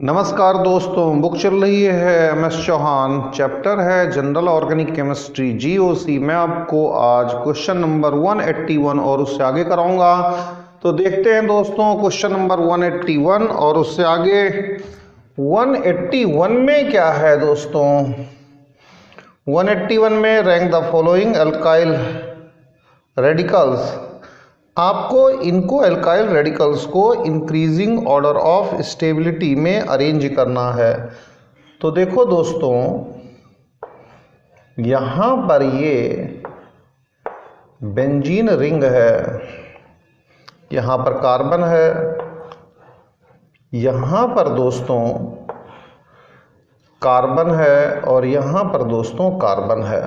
नमस्कार दोस्तों, बुक चल रही है एम एस चौहान, चैप्टर है जनरल ऑर्गेनिक केमिस्ट्री जीओसी। मैं आपको आज क्वेश्चन नंबर 181 और उससे आगे कराऊंगा। तो देखते हैं दोस्तों क्वेश्चन नंबर 181 और उससे आगे। 181 में क्या है दोस्तों? 181 में rank the following alkyl radicals. आपको इनको अल्काइल रेडिकल्स को इंक्रीजिंग ऑर्डर ऑफ स्टेबिलिटी में अरेंज करना है। तो देखो दोस्तों, यहाँ पर ये बेंजीन रिंग है, यहाँ पर कार्बन है, यहाँ पर दोस्तों कार्बन है और यहाँ पर दोस्तों कार्बन है।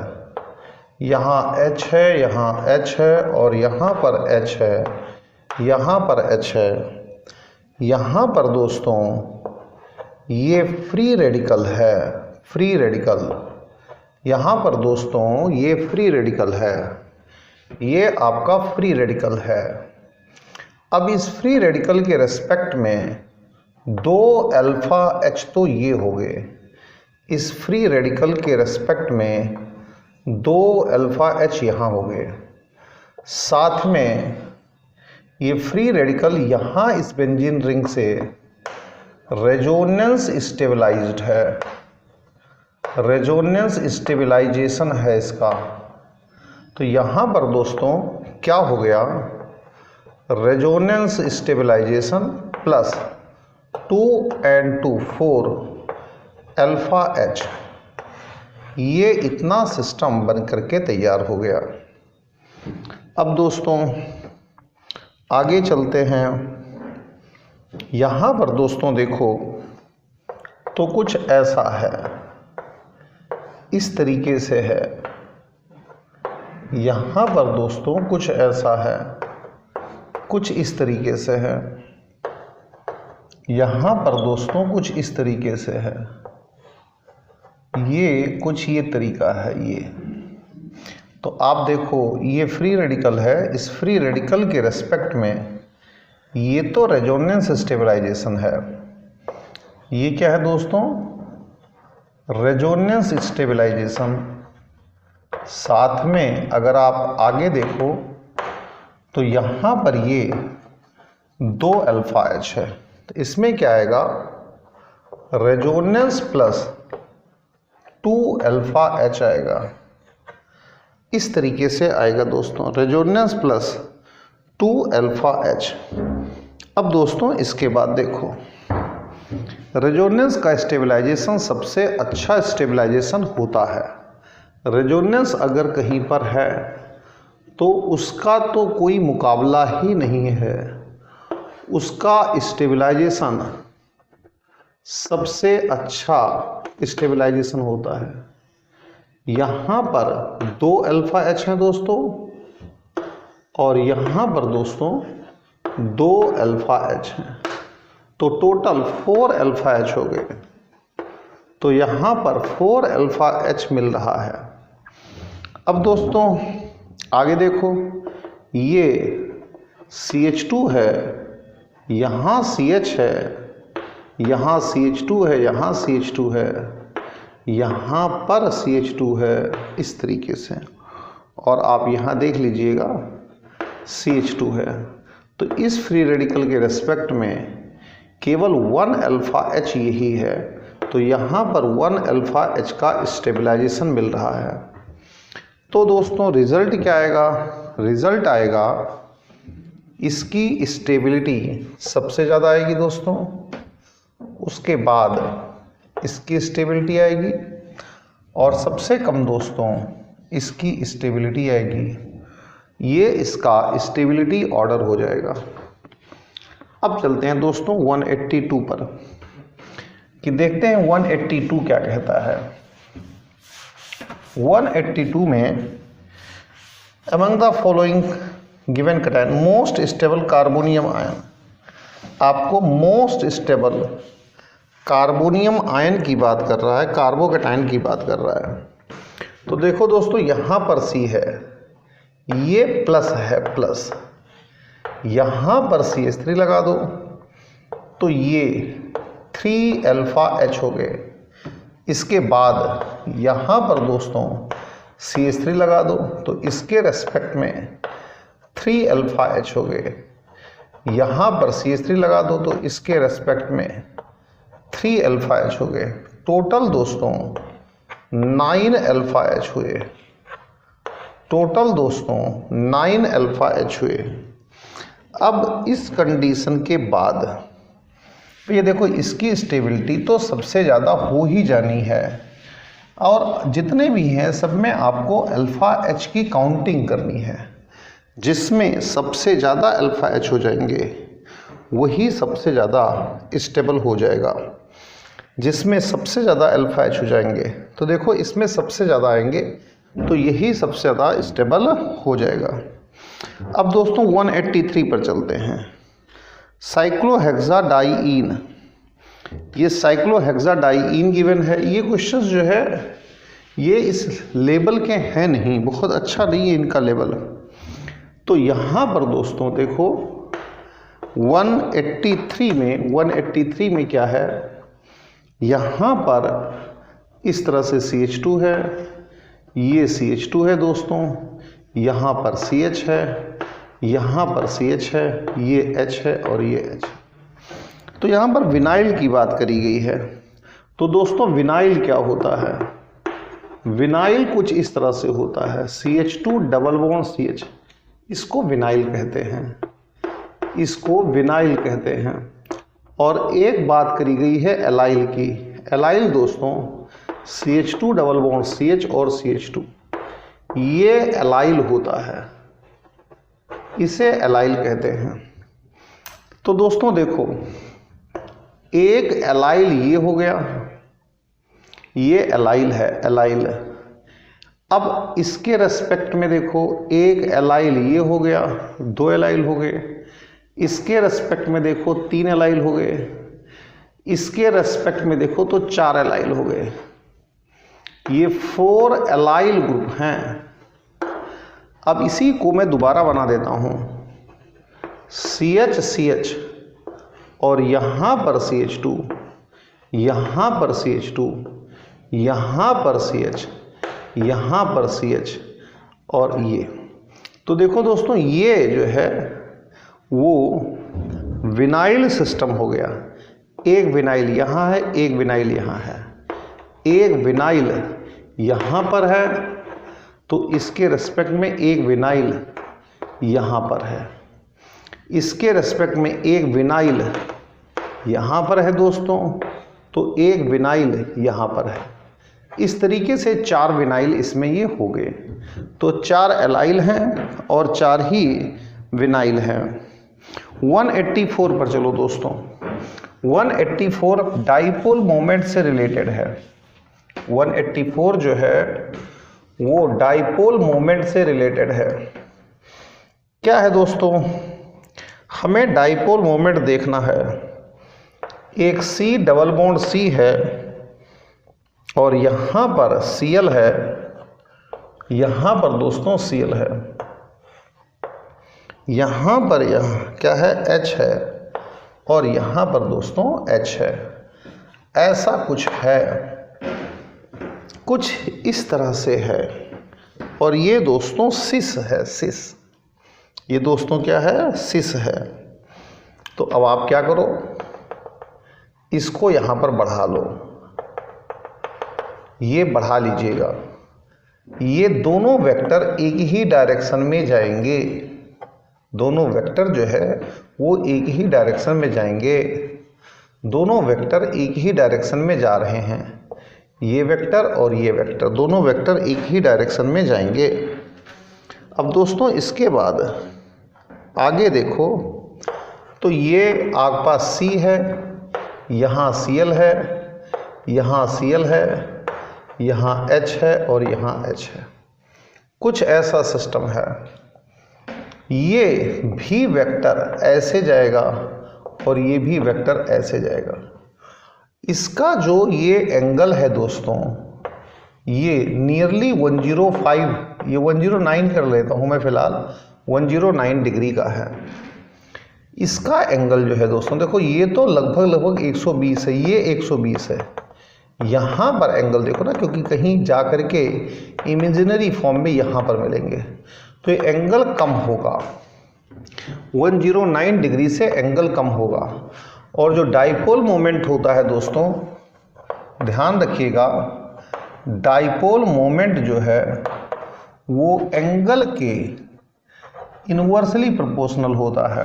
यहाँ H है, यहाँ H है और यहाँ पर H है, यहाँ पर H है। यहाँ पर दोस्तों ये फ्री रेडिकल है, फ्री रेडिकल। यहाँ पर दोस्तों ये फ्री रेडिकल है, ये आपका फ्री रेडिकल है। अब इस फ्री रेडिकल के रेस्पेक्ट में 2 अल्फा H तो ये हो गए। इस फ्री रेडिकल के रेस्पेक्ट में 2 अल्फा H यहाँ हो गए। साथ में ये फ्री रेडिकल यहाँ इस बेंजीन रिंग से रेजोनेंस स्टेबलाइज्ड है, रेजोनेंस स्टेबलाइजेशन है इसका। तो यहाँ पर दोस्तों क्या हो गया? Resonance stabilisation plus 2 and 2 4 alpha H, ये इतना सिस्टम बन करके तैयार हो गया। अब दोस्तों आगे चलते हैं। यहाँ पर दोस्तों देखो तो कुछ ऐसा है, इस तरीके से है। यहाँ पर दोस्तों कुछ ऐसा है, कुछ इस तरीके से है। यहाँ पर दोस्तों कुछ इस तरीके से है, ये कुछ ये तरीका है ये। तो आप देखो ये फ्री रेडिकल है, इस फ्री रेडिकल के रेस्पेक्ट में ये तो रेजोनेंस स्टेबलाइजेशन है। ये क्या है दोस्तों? Resonance stabilisation. साथ में अगर आप आगे देखो तो यहाँ पर ये 2 अल्फा H है। तो इसमें क्या आएगा? रेजोनेंस प्लस 2 अल्फा H आएगा। इस तरीके से आएगा दोस्तों, रेजोनेंस प्लस 2 अल्फा H। अब दोस्तों इसके बाद देखो, रेजोनेंस का स्टेबलाइजेशन सबसे अच्छा स्टेबलाइजेशन होता है। रेजोनेंस अगर कहीं पर है तो उसका तो कोई मुकाबला ही नहीं है, उसका स्टेबलाइजेशन सबसे अच्छा स्टेबलाइजेशन होता है। यहाँ पर 2 अल्फा H हैं दोस्तों और यहाँ पर दोस्तों 2 अल्फा H हैं, तो टोटल 4 अल्फा H हो गए। तो यहाँ पर 4 अल्फा H मिल रहा है। अब दोस्तों आगे देखो, ये CH2 है, यहाँ CH है, यहाँ CH2 है, यहाँ CH2 है, यहाँ पर CH2 है, इस तरीके से। और आप यहाँ देख लीजिएगा CH2 है। तो इस फ्री रेडिकल के रेस्पेक्ट में केवल 1 अल्फा H यही है। तो यहाँ पर 1 अल्फा H का स्टेबलाइजेशन मिल रहा है। तो दोस्तों रिजल्ट क्या आएगा? रिजल्ट आएगा इसकी स्टेबिलिटी सबसे ज़्यादा आएगी दोस्तों, उसके बाद इसकी स्टेबिलिटी आएगी और सबसे कम दोस्तों इसकी स्टेबिलिटी आएगी। ये इसका स्टेबिलिटी ऑर्डर हो जाएगा। अब चलते हैं दोस्तों 182 पर, कि देखते हैं 182 क्या कहता है। 182 में among the following given cation most stable carbonium ion, आपको मोस्ट स्टेबल कार्बोनियम आयन की बात कर रहा है, कार्बोकैटायन की बात कर रहा है। तो देखो दोस्तों यहाँ पर C है, ये प्लस है प्लस, यहाँ पर CH3 लगा दो तो ये 3 अल्फा H हो गए। इसके बाद यहाँ पर दोस्तों CH3 लगा दो तो इसके रेस्पेक्ट में 3 अल्फा H हो गए। यहाँ पर CH3 लगा दो तो इसके रेस्पेक्ट में 3 अल्फा H हो गए। टोटल दोस्तों 9 अल्फा H हुए। टोटल दोस्तों 9 अल्फा H हुए। अब इस कंडीशन के बाद ये देखो, इसकी स्टेबिलिटी तो सबसे ज़्यादा हो ही जानी है, और जितने भी हैं सब में आपको अल्फ़ा H की काउंटिंग करनी है। जिसमें सबसे ज़्यादा अल्फ़ा H हो जाएंगे वही सबसे ज़्यादा स्टेबल हो जाएगा। जिसमें सबसे ज़्यादा अल्फ़ा H हो जाएंगे तो देखो इसमें सबसे ज़्यादा आएंगे तो यही सबसे ज़्यादा स्टेबल हो जाएगा। अब दोस्तों 183 पर चलते हैं। साइक्लोहेक्साडाइईन, ये साइक्लोहेक्साडाइईन गिवन है। ये क्वेश्चंस जो है ये इस लेवल के हैं नहीं, बहुत अच्छा नहीं है इनका लेवल। तो यहाँ पर दोस्तों देखो 183 में क्या है, यहाँ पर इस तरह से CH2 है, ये CH2 है दोस्तों, यहाँ पर CH है, यहाँ पर CH है, ये H है और ये H है। तो यहाँ पर विनाइल की बात करी गई है। तो दोस्तों विनाइल क्या होता है, विनाइल कुछ इस तरह से होता है, CH2 डबल बॉन्ड CH, इसको विनाइल कहते हैं, इसको विनाइल कहते हैं। और एक बात करी गई है एलाइल की। एलाइल दोस्तों CH2 डबल बॉन्ड CH और CH2, ये एलाइल होता है, इसे एलाइल कहते हैं। तो दोस्तों देखो, एक एलाइल ये हो गया, ये एलाइल है, एलाइल। अब इसके रेस्पेक्ट में देखो, एक एलाइल ये हो गया, 2 एलाइल हो गए। इसके रेस्पेक्ट में देखो 3 एलाइल हो गए। इसके रेस्पेक्ट में देखो तो 4 एलाइल हो गए। ये 4 एलाइल ग्रुप हैं। अब इसी को मैं दोबारा बना देता हूँ, CH और यहाँ पर CH2, यहाँ पर CH2, यहाँ पर CH, यहाँ पर CH और ये। तो देखो दोस्तों ये जो है वो विनाइल सिस्टम हो गया। एक विनाइल यहाँ है, एक विनाइल यहाँ है, एक विनाइल यहाँ पर है तो इसके रेस्पेक्ट में एक विनाइल यहाँ पर है, इसके रेस्पेक्ट में एक विनाइल यहाँ पर है दोस्तों, तो एक विनाइल यहाँ पर है। इस तरीके से 4 विनाइल इसमें ये हो गए। तो 4 एलाइल हैं और 4 ही विनाइल हैं। 184 पर चलो दोस्तों। 184 डाइपोल मोमेंट से रिलेटेड है। 184 जो है वो डाइपोल मोमेंट से रिलेटेड है। क्या है दोस्तों, हमें डाइपोल मोमेंट देखना है। एक C डबल बॉन्ड C है और यहाँ पर Cl है, यहाँ पर दोस्तों Cl है, यहाँ पर क्या है H है और यहाँ पर दोस्तों H है। ऐसा कुछ है, कुछ इस तरह से है। और ये दोस्तों सिस है, सिस, ये दोस्तों क्या है, सिस है। तो अब आप क्या करो, इसको यहाँ पर बढ़ा लो, ये बढ़ा लीजिएगा। ये दोनों वेक्टर एक ही डायरेक्शन में जाएंगे, दोनों वेक्टर जो है वो एक ही डायरेक्शन में जाएंगे। दोनों वेक्टर एक ही डायरेक्शन में जा रहे हैं, ये वेक्टर और ये वेक्टर, दोनों वेक्टर एक ही डायरेक्शन में जाएंगे। अब दोस्तों इसके बाद आगे देखो तो ये आपके पास C है, यहाँ Cl है, यहाँ Cl है, यहाँ H है और यहाँ H है। कुछ ऐसा सिस्टम है। ये भी वेक्टर ऐसे जाएगा और ये भी वेक्टर ऐसे जाएगा। इसका जो ये एंगल है दोस्तों, ये नियरली 105, ये 109 कर लेता हूँ मैं फ़िलहाल, 109 डिग्री का है। इसका एंगल जो है दोस्तों, देखो ये तो लगभग 120 है, ये 120 है। यहाँ पर एंगल देखो ना, क्योंकि कहीं जा कर के इमेजिनरी फॉर्म में यहाँ पर मिलेंगे, तो ये एंगल कम होगा, 109 डिग्री से एंगल कम होगा। और जो डाइपोल मोमेंट होता है दोस्तों, ध्यान रखिएगा, डाइपोल मोमेंट जो है वो एंगल के इन्वर्सली प्रोपोर्शनल होता है।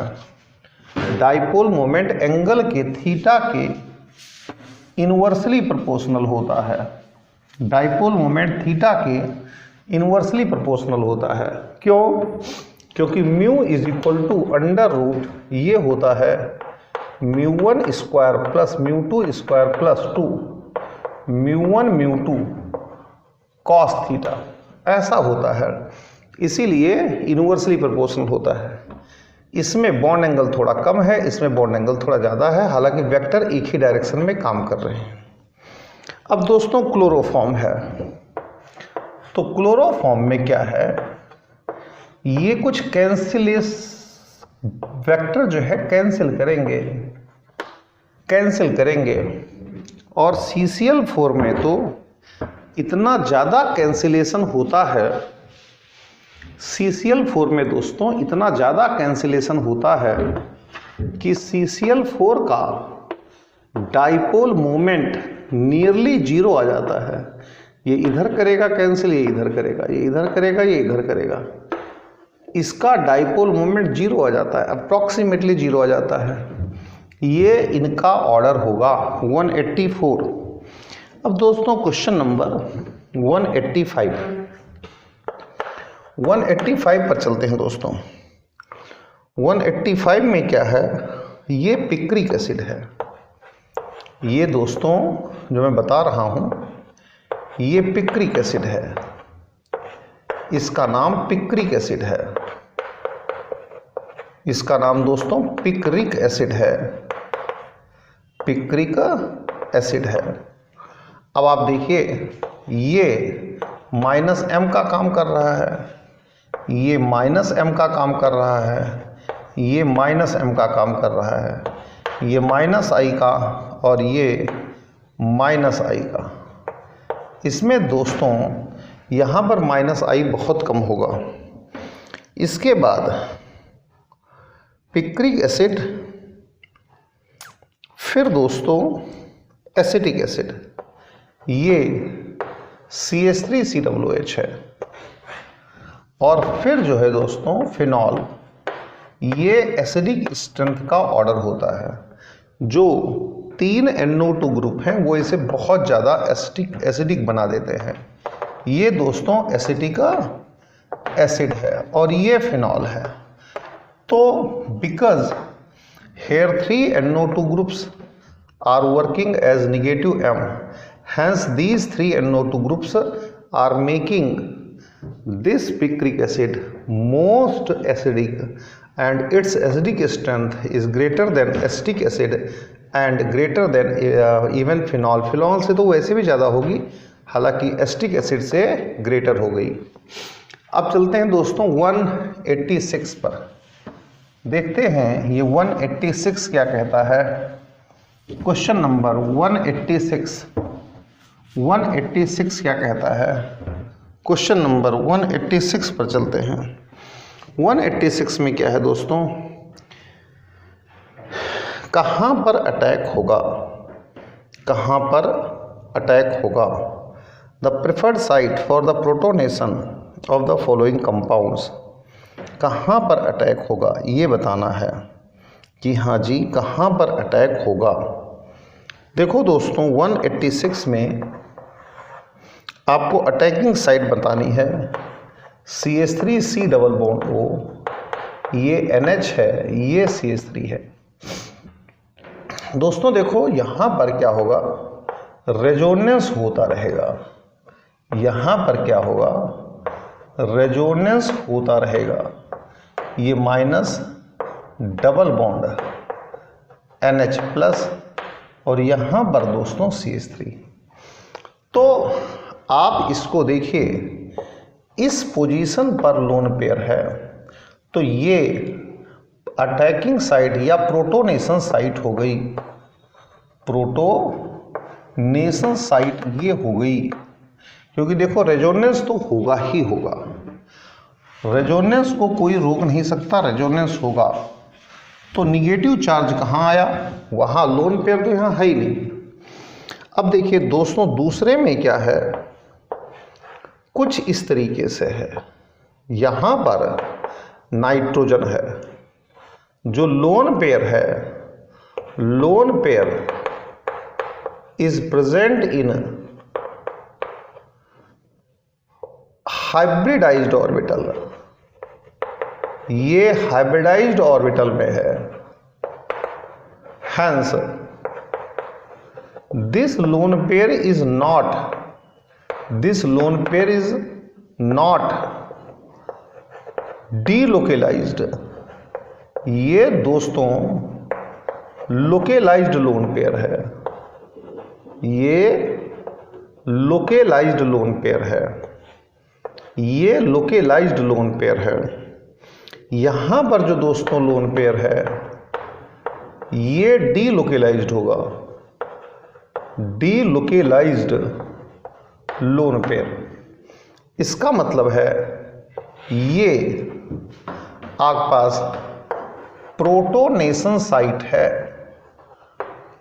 डाइपोल मोमेंट एंगल के थीटा के इन्वर्सली प्रोपोर्शनल होता है। डाइपोल मोमेंट थीटा के इन्वर्सली प्रोपोर्शनल होता है। क्यों? क्योंकि mu is equal to under root, ये होता है μ1 square plus μ2 square plus 2 μ1 μ2 cos theta, ऐसा होता है। इसीलिए इन्वर्सली प्रोपोर्शनल होता है। इसमें बॉन्ड एंगल थोड़ा कम है, इसमें बॉन्ड एंगल थोड़ा ज़्यादा है, हालांकि वेक्टर एक ही डायरेक्शन में काम कर रहे हैं। अब दोस्तों क्लोरोफॉर्म है, तो क्लोरोफॉर्म में क्या है, ये कुछ कैंसिलेस वेक्टर जो है कैंसिल करेंगे और CCl4 में तो इतना ज़्यादा कैंसिलेशन होता है, CCl4 में दोस्तों इतना ज़्यादा कैंसिलेशन होता है कि CCl4 का डाइपोल मोमेंट नियरली जीरो आ जाता है। ये इधर करेगा कैंसिल, ये इधर करेगा, ये इधर करेगा, ये इधर करेगा, इसका डाइपोल मोमेंट जीरो आ जाता है, अप्रॉक्सीमेटली जीरो आ जाता है। ये इनका ऑर्डर होगा 184। अब दोस्तों क्वेश्चन नंबर 185 पर चलते हैं दोस्तों। 185 में क्या है, ये पिक्रिक एसिड है। ये दोस्तों जो मैं बता रहा हूँ, ये पिक्रिक एसिड है, इसका नाम पिक्रिक एसिड है, इसका नाम दोस्तों पिक्रिक एसिड है, पिक्रिक एसिड है। अब आप देखिए, ये -m का काम कर रहा है, ये -m का काम कर रहा है, ये -m का काम कर रहा है, ये -I का और ये -I का। इसमें दोस्तों यहाँ पर -I बहुत कम होगा। इसके बाद पिक्रिक एसिड, फिर दोस्तों एसिटिक एसिड, ये CH3COOH है, और फिर जो है दोस्तों फिनॉल, ये एसिडिक स्ट्रेंथ का ऑर्डर होता है। जो 3 NO2 ग्रुप हैं वो इसे बहुत ज़्यादा एसिडिक बना देते हैं। ये दोस्तों एसिटिक एसिड है और ये फिनॉल है। तो because here 3 NO2 groups are working as negative M, hence these 3 NO2 groups are making this picric acid most acidic, and its acidic strength is greater than acetic acid and greater than even phenol। Phenol से तो वैसे भी ज़्यादा होगी, हालांकि acetic acid से greater हो गई। अब चलते हैं दोस्तों 186 पर, देखते हैं ये 186 क्या कहता है। क्वेश्चन नंबर 186 क्या कहता है। क्वेश्चन नंबर 186 पर चलते हैं। 186 में क्या है दोस्तों, कहाँ पर अटैक होगा, कहाँ पर अटैक होगा। The preferred site for the protonation of the following compounds, कहाँ पर अटैक होगा ये बताना है कि हाँ जी कहाँ पर अटैक होगा। देखो दोस्तों 186 में आपको अटैकिंग साइट बतानी है। CH3C डबल बॉन्ड O, ये NH है, ये CH3 है। दोस्तों देखो यहाँ पर क्या होगा, रेजोनेंस होता रहेगा। यहाँ पर क्या होगा, रेजोनेंस होता रहेगा। ये minus double bond NH plus और यहाँ पर दोस्तों CH3। तो आप इसको देखिए, इस पोजीशन पर लोन पेयर है, तो ये अटैकिंग साइट या प्रोटोनेशन साइट हो गई, प्रोटोनेशन साइट ये हो गई, क्योंकि देखो रेजोनेंस तो होगा ही होगा, रेजोनेंस को कोई रोक नहीं सकता, रेजोनेंस होगा। तो निगेटिव चार्ज कहाँ आया, वहाँ लोन पेयर तो यहाँ है ही नहीं। अब देखिए दोस्तों दूसरे में क्या है, कुछ इस तरीके से है, यहाँ पर नाइट्रोजन है, जो लोन पेयर है, lone pair is present in hybridised orbital, ये हाइब्रिडाइज्ड ऑर्बिटल में है। Hence, this lone pair is not delocalized। ये दोस्तों लोकेलाइज्ड लोन पेयर है, ये लोकेलाइज्ड लोन पेयर है, ये लोकेलाइज्ड लोन पेयर है। यहाँ पर जो दोस्तों लोन पेयर है ये डीलोकेलाइज्ड होगा, डीलोकेलाइज्ड लोन पेयर। इसका मतलब है ये आपके पास प्रोटोनेशन साइट है,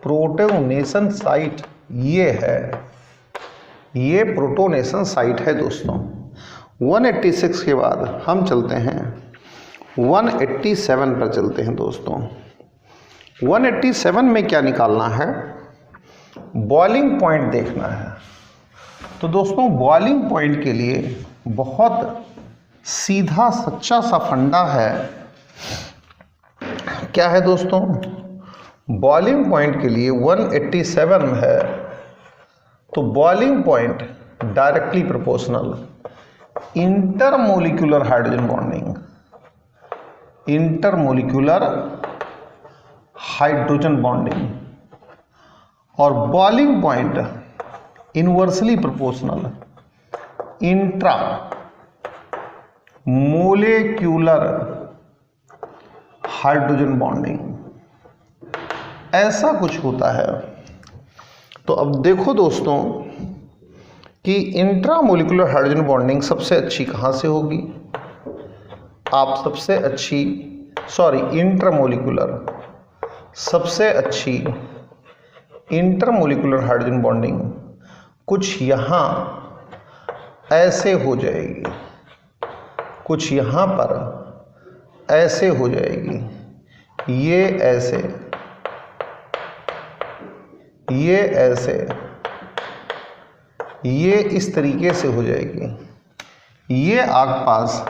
प्रोटोनेशन साइट ये है, ये प्रोटोनेशन साइट है दोस्तों। 186 के बाद हम चलते हैं 187 पर चलते हैं दोस्तों। 187 में क्या निकालना है, बॉइलिंग पॉइंट देखना है। तो दोस्तों बॉइलिंग पॉइंट के लिए बहुत सीधा सच्चा सा फंडा है। क्या है दोस्तों, बॉइलिंग पॉइंट के लिए 187 है, तो boiling point directly proportional intermolecular hydrogen bonding, intermolecular hydrogen bonding, और boiling point inversely proportional intramolecular hydrogen bonding, ऐसा कुछ होता है। तो अब देखो दोस्तों कि इंट्रा मोलिकुलर हाइड्रोजन बॉन्डिंग सबसे अच्छी कहाँ से होगी, आप सबसे अच्छी इंटरमोलिकुलर, सबसे अच्छी इंटरमोलिकुलर हाइड्रोजन बॉन्डिंग कुछ यहाँ ऐसे हो जाएगी, कुछ यहाँ पर ऐसे हो जाएगी, ये ऐसे, ये ऐसे, ये इस तरीके से हो जाएगी। ये आपके पास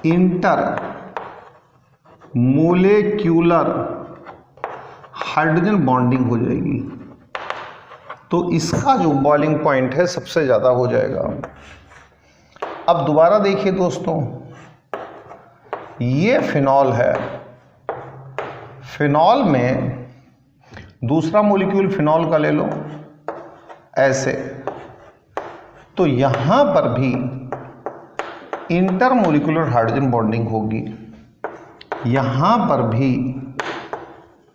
इंटर मोलिक्यूलर हाइड्रोजन बॉन्डिंग हो जाएगी। तो इसका जो बॉइलिंग पॉइंट है सबसे ज़्यादा हो जाएगा। अब दोबारा देखिए दोस्तों, ये फिनॉल है, फिनॉल में दूसरा मोलिक्यूल फिनॉल का ले लो ऐसे, तो यहाँ पर भी इंटरमोलिकुलर हाइड्रोजन बॉन्डिंग होगी, यहाँ पर भी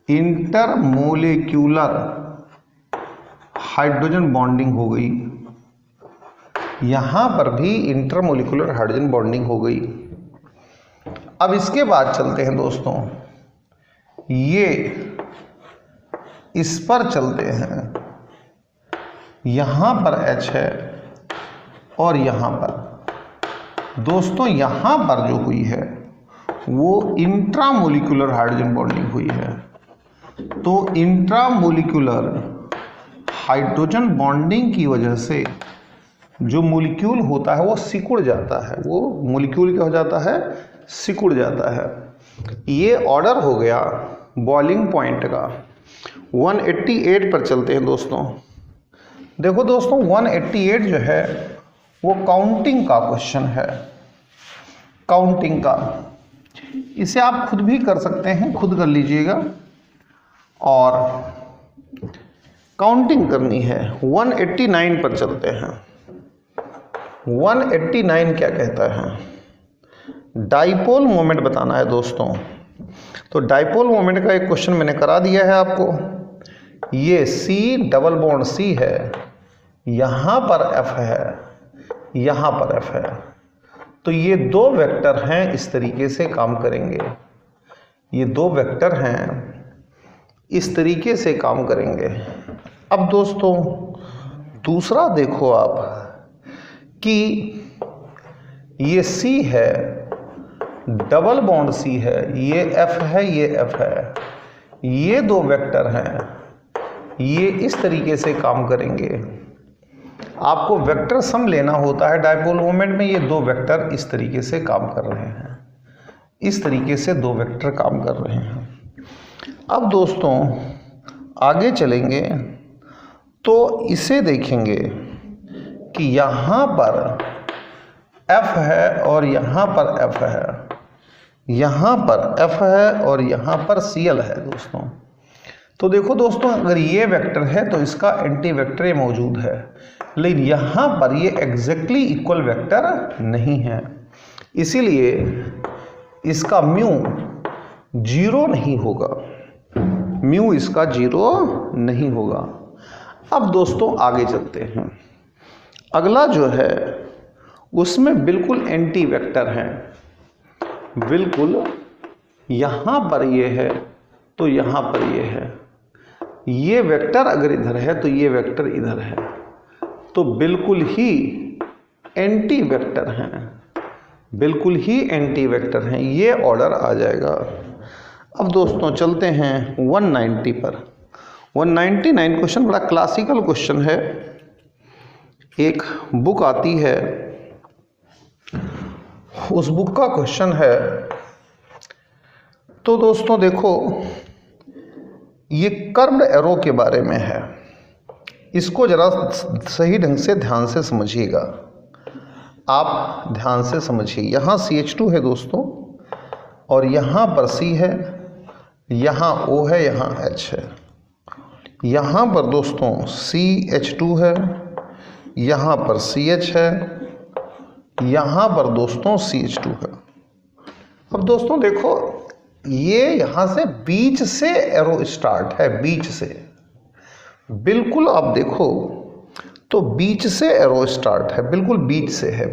इंटरमोलिक्यूलर हाइड्रोजन बॉन्डिंग हो गई, यहाँ पर भी इंटरमोलिकुलर हाइड्रोजन बॉन्डिंग हो गई। अब इसके बाद चलते हैं दोस्तों, ये इस पर चलते हैं, यहाँ पर H है और यहाँ पर दोस्तों, यहाँ पर जो हुई है वो इंट्रामोलिकुलर हाइड्रोजन बॉन्डिंग हुई है। तो इंट्रामोलिकुलर हाइड्रोजन बॉन्डिंग की वजह से जो मोलिक्यूल होता है वो सिकुड़ जाता है, वो मोलिक्यूल क्या हो जाता है, सिकुड़ जाता है। ये ऑर्डर हो गया बॉइलिंग पॉइंट का। 188 पर चलते हैं दोस्तों। देखो दोस्तों 188 जो है वो काउंटिंग का क्वेश्चन है, काउंटिंग का। इसे आप खुद भी कर सकते हैं, खुद कर लीजिएगा, और काउंटिंग करनी है। 189 पर चलते हैं। 189 क्या कहता है, डाइपोल मोमेंट बताना है दोस्तों। तो डाइपोल मोमेंट का एक क्वेश्चन मैंने करा दिया है आपको। ये C डबल बॉन्ड C है, यहाँ पर F है, यहाँ पर F है, तो ये दो वेक्टर हैं, इस तरीके से काम करेंगे। ये दो वेक्टर हैं, इस तरीके से काम करेंगे। अब दोस्तों दूसरा देखो आप कि ये C है, डबल बॉन्ड C है, ये F है, ये F है, ये दो वेक्टर हैं, ये इस तरीके से काम करेंगे। आपको वेक्टर सम लेना होता है डाइपोल मोमेंट में। ये दो वेक्टर इस तरीके से काम कर रहे हैं, इस तरीके से दो वेक्टर काम कर रहे हैं। अब दोस्तों आगे चलेंगे तो इसे देखेंगे कि यहाँ पर F है और यहाँ पर F है, यहाँ पर F है और यहाँ पर Cl है दोस्तों। तो देखो दोस्तों, अगर ये वेक्टर है तो इसका एंटी वेक्टर ये मौजूद है, लेकिन यहाँ पर ये एग्जैक्टली इक्वल वेक्टर नहीं है, इसीलिए इसका म्यू 0 नहीं होगा, म्यू इसका 0 नहीं होगा। अब दोस्तों आगे चलते हैं। अगला जो है उसमें बिल्कुल एंटी वेक्टर है, बिल्कुल यहाँ पर ये है तो यहाँ पर ये है, ये वेक्टर अगर इधर है तो ये वेक्टर इधर है, तो बिल्कुल ही एंटी वेक्टर हैं, बिल्कुल ही एंटी वेक्टर हैं, ये ऑर्डर आ जाएगा। अब दोस्तों चलते हैं 190 पर। 199 क्वेश्चन बड़ा क्लासिकल क्वेश्चन है, एक बुक आती है, उस बुक का क्वेश्चन है। तो दोस्तों देखो, ये कर्व्ड एरो के बारे में है, इसको जरा सही ढंग से ध्यान से समझिएगा, आप ध्यान से समझिए। यहाँ CH2 है दोस्तों, और यहाँ पर C है, यहाँ O है, यहाँ H है। यहाँ पर दोस्तों CH2 है, यहाँ पर CH है, यहाँ पर दोस्तों CH2 है। अब दोस्तों देखो, ये यहाँ से बीच से एरो स्टार्ट है, बीच से, बिल्कुल आप देखो तो बीच से एरो स्टार्ट है, बिल्कुल बीच से है,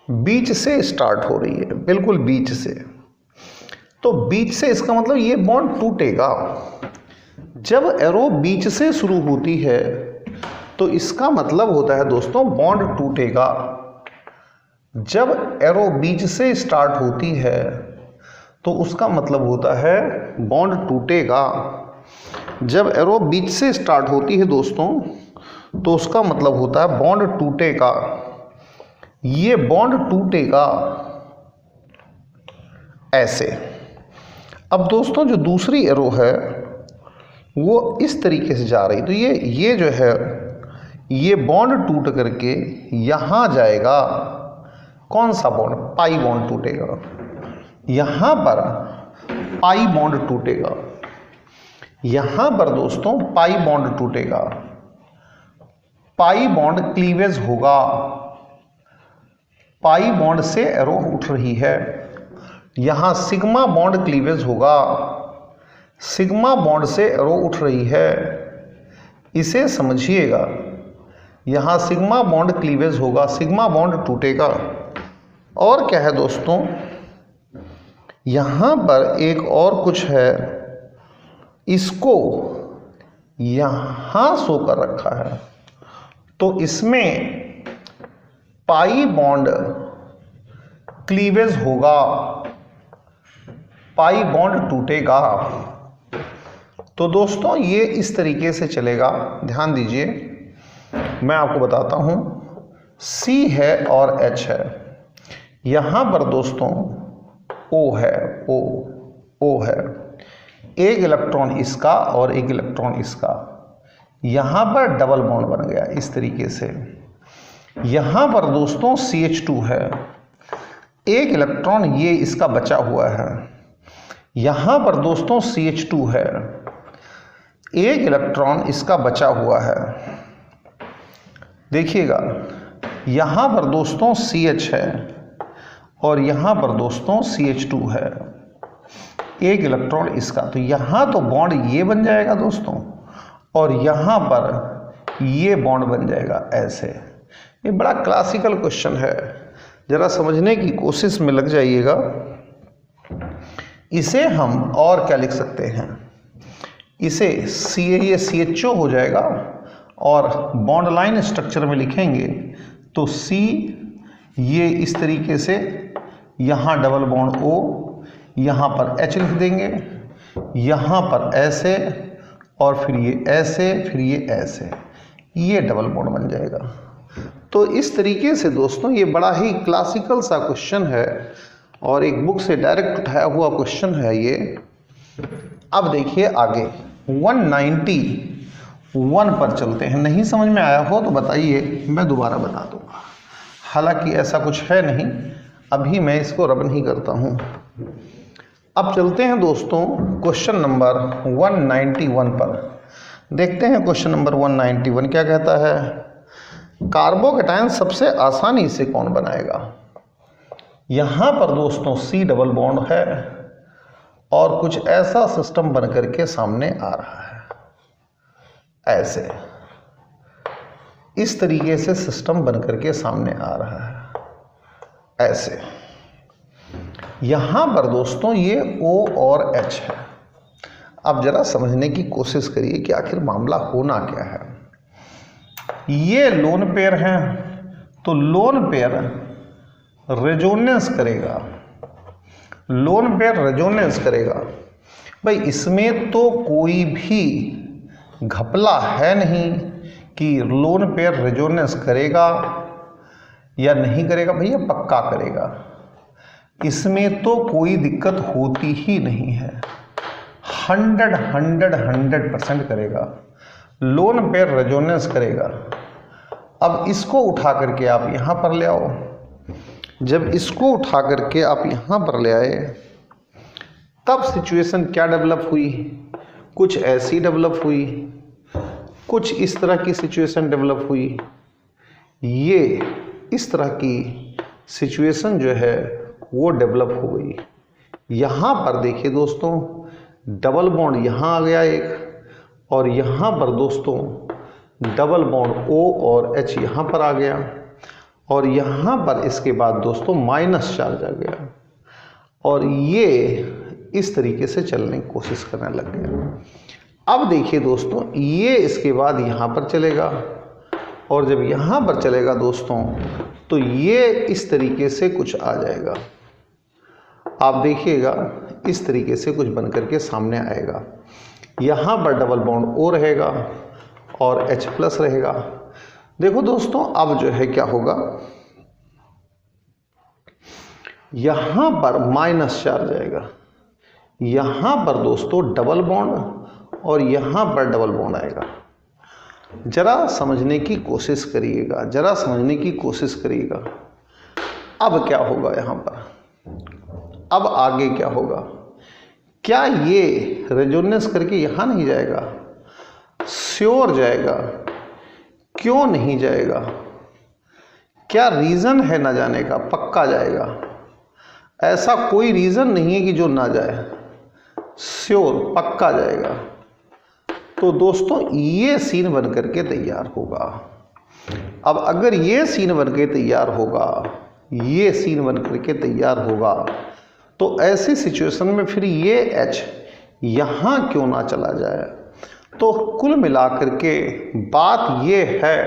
बीच से स्टार्ट हो रही है, बिल्कुल बीच से। तो बीच से इसका मतलब ये बॉन्ड टूटेगा। जब एरो बीच से शुरू होती है तो इसका मतलब होता है दोस्तों बॉन्ड टूटेगा। जब एरो बीच से स्टार्ट होती है तो उसका मतलब होता है बॉन्ड टूटेगा। जब एरो बीच से स्टार्ट होती है दोस्तों तो उसका मतलब होता है बॉन्ड टूटेगा, ये बॉन्ड टूटेगा ऐसे। अब दोस्तों जो दूसरी एरो है वो इस तरीके से जा रही, तो ये जो है ये बॉन्ड टूट करके यहाँ जाएगा। कौन सा बॉन्ड? पाई बॉन्ड टूटेगा, यहाँ पर पाई बॉन्ड टूटेगा, यहाँ पर दोस्तों पाई बॉन्ड टूटेगा, पाई बॉन्ड क्लीवेज होगा। पाई बॉन्ड से एरो उठ रही है, यहाँ सिग्मा बॉन्ड क्लीवेज होगा, सिग्मा बॉन्ड से एरो उठ रही है, इसे समझिएगा। यहाँ सिग्मा बॉन्ड क्लीवेज होगा, सिग्मा बॉन्ड टूटेगा। और क्या है दोस्तों, यहाँ पर एक और कुछ है, इसको यहाँ शो कर रखा है, तो इसमें पाई बॉन्ड क्लीवेज होगा, पाई बॉन्ड टूटेगा। तो दोस्तों ये इस तरीके से चलेगा, ध्यान दीजिए, मैं आपको बताता हूँ। C है और H है, यहाँ पर दोस्तों O है, O है, एक इलेक्ट्रॉन इसका और एक इलेक्ट्रॉन इसका, यहाँ पर डबल बॉन्ड बन गया इस तरीके से। यहाँ पर दोस्तों CH2 है, एक इलेक्ट्रॉन ये इसका बचा हुआ है, यहाँ पर दोस्तों CH2 है, एक इलेक्ट्रॉन इसका बचा हुआ है। देखिएगा, यहाँ पर दोस्तों CH है और यहाँ पर दोस्तों CH2 है। एक इलेक्ट्रॉन इसका, तो यहाँ तो बॉन्ड ये बन जाएगा दोस्तों, और यहाँ पर ये बॉन्ड बन जाएगा ऐसे। ये बड़ा क्लासिकल क्वेश्चन है, ज़रा समझने की कोशिश में लग जाइएगा। इसे हम और क्या लिख सकते हैं, इसे ये CHO हो जाएगा, और बॉन्ड लाइन स्ट्रक्चर में लिखेंगे तो C ये इस तरीके से, यहाँ डबल बॉन्ड O, यहाँ पर H लिख देंगे, यहाँ पर ऐसे, और फिर ये ऐसे, फिर ये ऐसे, ये डबल बॉन्ड बन जाएगा। तो इस तरीके से दोस्तों ये बड़ा ही क्लासिकल सा क्वेश्चन है, और एक बुक से डायरेक्ट उठाया हुआ क्वेश्चन है ये। अब देखिए आगे 191 पर चलते हैं। नहीं समझ में आया हो तो बताइए, मैं दोबारा बता दूंगा। हालांकि ऐसा कुछ है नहीं, अभी मैं इसको रब नहीं करता हूं। अब चलते हैं दोस्तों क्वेश्चन नंबर 191 पर। देखते हैं क्वेश्चन नंबर 191 क्या कहता है। कार्बोकैटायन सबसे आसानी से कौन बनाएगा। यहाँ पर दोस्तों C डबल बॉन्ड है, और कुछ ऐसा सिस्टम बन करके सामने आ रहा है, ऐसे, इस तरीके से सिस्टम बन करके सामने आ रहा है, ऐसे। यहाँ पर दोस्तों ये O और H है। अब जरा समझने की कोशिश करिए कि आखिर मामला होना क्या है। ये लोन पेयर है, तो लोन पेयर रेजोनेंस करेगा, लोन पेयर रेजोनेंस करेगा। भाई इसमें तो कोई भी घपला है नहीं कि लोन पेयर रेजोनेंस करेगा या नहीं करेगा, भैया पक्का करेगा। इसमें तो कोई दिक्कत होती ही नहीं है, 100% करेगा, लोन पेयर रेजोनेंस करेगा। अब इसको उठा करके आप यहाँ पर ले आओ। जब इसको उठा करके आप यहाँ पर ले आए, तब सिचुएशन क्या डेवलप हुई, कुछ ऐसी डेवलप हुई, कुछ इस तरह की सिचुएशन डेवलप हुई। ये इस तरह की सिचुएशन जो है वो डेवलप हो गई। यहाँ पर देखिए दोस्तों, डबल बॉन्ड यहाँ आ गया एक, और यहाँ पर दोस्तों डबल बॉन्ड O और H यहाँ पर आ गया, और यहाँ पर इसके बाद दोस्तों माइनस चार्ज आ गया, और ये इस तरीके से चलने की कोशिश करने लग गया। अब देखिए दोस्तों, ये इसके बाद यहाँ पर चलेगा, और जब यहाँ पर चलेगा दोस्तों तो ये इस तरीके से कुछ आ जाएगा। आप देखिएगा इस तरीके से कुछ बन करके सामने आएगा। यहाँ पर डबल बॉन्ड O रहेगा और H प्लस रहेगा। देखो दोस्तों, अब जो है क्या होगा, यहाँ पर माइनस चार्ज आएगा, यहाँ पर दोस्तों डबल बॉन्ड, और यहाँ पर डबल बॉन्ड आएगा। जरा समझने की कोशिश करिएगा, जरा समझने की कोशिश करिएगा। अब क्या होगा यहाँ पर, अब आगे क्या होगा, क्या ये रेजोनेंस करके यहाँ नहीं जाएगा? श्योर जाएगा। क्यों नहीं जाएगा? क्या रीज़न है ना जाने का? पक्का जाएगा। ऐसा कोई रीज़न नहीं है कि जो ना जाए, श्योर पक्का जाएगा। तो दोस्तों ये सीन बन करके तैयार होगा। अब अगर ये सीन बन के तैयार होगा, ये सीन बन करके तैयार होगा, तो ऐसी सिचुएशन में फिर ये H यहाँ क्यों ना चला जाए? तो कुल मिलाकर के बात ये है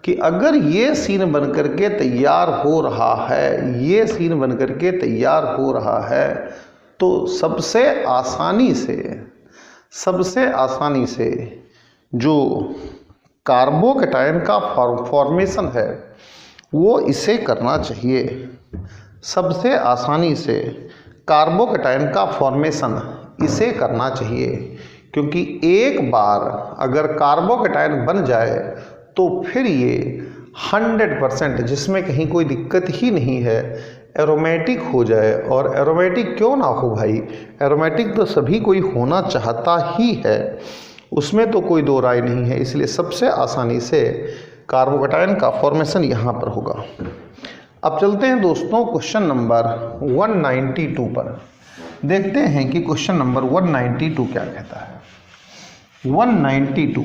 कि अगर ये सीन बन करके तैयार हो रहा है, ये सीन बन करके तैयार हो रहा है, तो सबसे आसानी से जो कार्बोकैटायन का फॉर्मेशन है वो इसे करना चाहिए। सबसे आसानी से कार्बोकैटायन का फॉर्मेशन इसे करना चाहिए, क्योंकि एक बार अगर कार्बोकैटायन बन जाए तो फिर ये 100%, जिसमें कहीं कोई दिक्कत ही नहीं है, एरोमेटिक हो जाए। और एरोमेटिक क्यों ना हो भाई, एरोमेटिक तो सभी कोई होना चाहता ही है, उसमें तो कोई दो राय नहीं है। इसलिए सबसे आसानी से कार्बोकैटायन का फॉर्मेशन यहाँ पर होगा। अब चलते हैं दोस्तों क्वेश्चन नंबर 192 पर। देखते हैं कि क्वेश्चन नंबर 192 क्या कहता है। 192,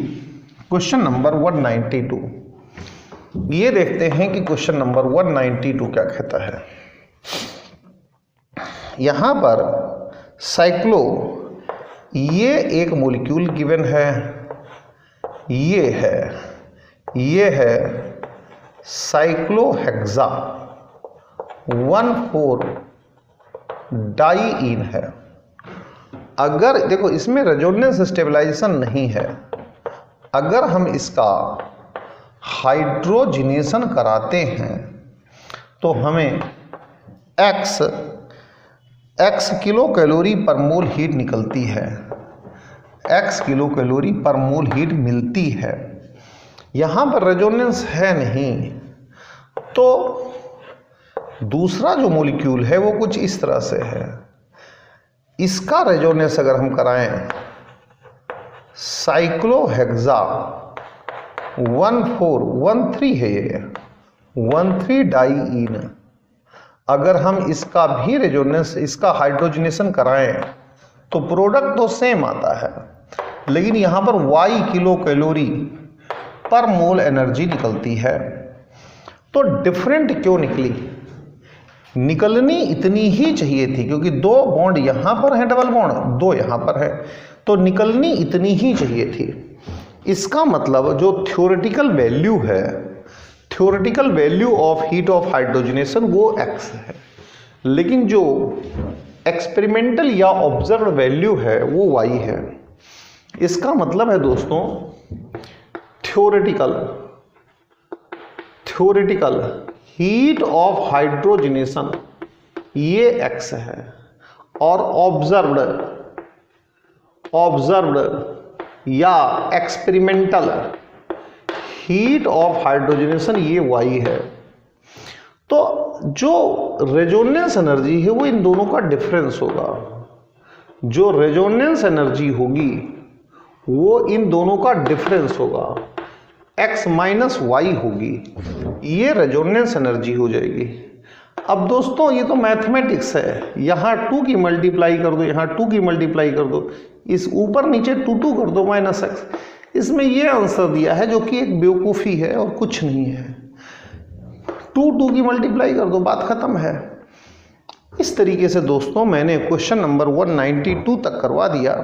क्वेश्चन नंबर 192, ये देखते हैं कि क्वेश्चन नंबर 192 क्या कहता है। यहाँ पर साइक्लो, ये एक मॉलिक्यूल गिवन है, ये है साइक्लोहेक्सा 1,4 डाईईन है। अगर देखो इसमें रेजोनेंस स्टेबलाइजेशन नहीं है, अगर हम इसका हाइड्रोजिनेशन कराते हैं तो हमें x किलो कैलोरी पर मोल हीट निकलती है, x किलो कैलोरी पर मोल हीट मिलती है। यहाँ पर रेजोनेंस है नहीं, तो दूसरा जो मॉलिक्यूल है वो कुछ इस तरह से है। इसका रेजोनेंस अगर हम कराएं, साइक्लोहेक्सा 1,4 है, ये 1,3 डाईईन, अगर हम इसका भी रेजोनेंस, इसका हाइड्रोजनेशन कराएं तो प्रोडक्ट तो सेम आता है, लेकिन यहाँ पर y किलो कैलोरी पर मोल एनर्जी निकलती है। तो डिफरेंट क्यों निकली? निकलनी इतनी ही चाहिए थी, क्योंकि 2 बॉन्ड यहाँ पर है, डबल बॉन्ड 2 यहाँ पर है, तो निकलनी इतनी ही चाहिए थी। इसका मतलब जो थ्योरेटिकल वैल्यू है, theoretical value of heat of hydrogenation वो x है, लेकिन जो एक्सपेरिमेंटल या ऑब्जर्व वैल्यू है वो y है। इसका मतलब है दोस्तों थ्योरेटिकल हीट ऑफ हाइड्रोजनेशन ये x है, और ऑब्जर्व्ड या एक्सपेरिमेंटल हीट ऑफ हाइड्रोजनेशन ये y है। तो जो रेजोनेंस एनर्जी है वो इन दोनों का डिफरेंस होगा, जो रेजोनेंस एनर्जी होगी वो इन दोनों का डिफरेंस होगा, x माइनस वाई होगी, ये रेजोनेंस एनर्जी हो जाएगी। अब दोस्तों ये तो मैथमेटिक्स है, यहाँ 2 की मल्टीप्लाई कर दो, यहाँ 2 की मल्टीप्लाई कर दो, इस ऊपर नीचे 2 कर दो माइनस x, इसमें ये आंसर दिया है जो कि एक बेवकूफ़ी है और कुछ नहीं है। 2 की मल्टीप्लाई कर दो, बात खत्म है। इस तरीके से दोस्तों मैंने क्वेश्चन नंबर 192 तक करवा दिया।